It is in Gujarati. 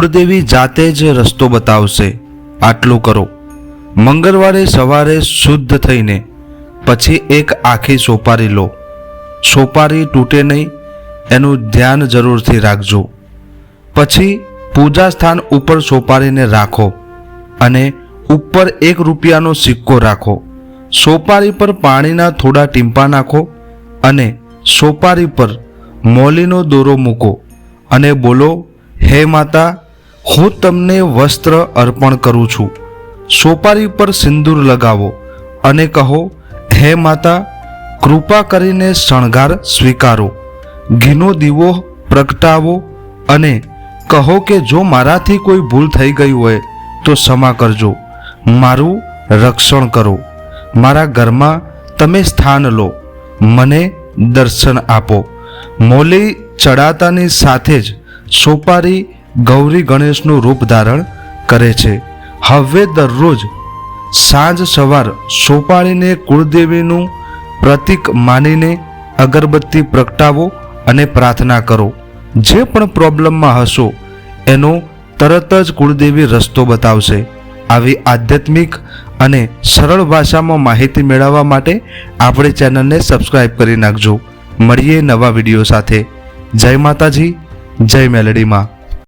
કુળદેવી જાતે જ રસ્તો બતાવશે. આટલું કરો. મંગળવારે સવારે શુદ્ધ થઈને પછી એક આખી સોપારી લો. સોપારી તૂટે નહીં એનું ધ્યાન જરૂરથી રાખજો. પછી પૂજા સ્થાન ઉપર સોપારીને રાખો અને ઉપર ₹1નો સિક્કો રાખો. સોપારી પર પાણીના થોડા ટીમ્પા નાખો અને સોપારી પર મોલીનો દોરો મૂકો અને બોલો, હે માતા, હું તમને વસ્ત્ર અર્પણ કરું છું. સોપારી પર સિંદૂર લગાવો અને કહો, હે માતા, કૃપા કરીને શણગાર સ્વીકારો. ઘીનો દીવો પ્રગટાવો અને કહો કે જો મારાથી કોઈ ભૂલ થઈ ગઈ હોય તો ક્ષમા કરજો. મારું રક્ષણ કરો. મારા ઘરમાં તમે સ્થાન લો. મને દર્શન આપો. મોલી ચડાતાની સાથે જ સોપારી ગૌરી ગણેશનું રૂપ ધારણ કરે છે. હવે દરરોજ સાંજ સવાર સોપારીને કુળદેવીનું પ્રતીક માનીને અગરબત્તી પ્રગટાવો અને પ્રાર્થના કરો. જે પણ પ્રોબ્લેમમાં હશો એનો તરત જ કુળદેવી રસ્તો બતાવશે. આવી આધ્યાત્મિક અને સરળ ભાષામાં માહિતી મેળવવા માટે આપણી ચેનલને સબસ્ક્રાઈબ કરી નાખજો. મળીએ નવા વિડીયો સાથે. જય માતાજી, જય મેલડીમાં.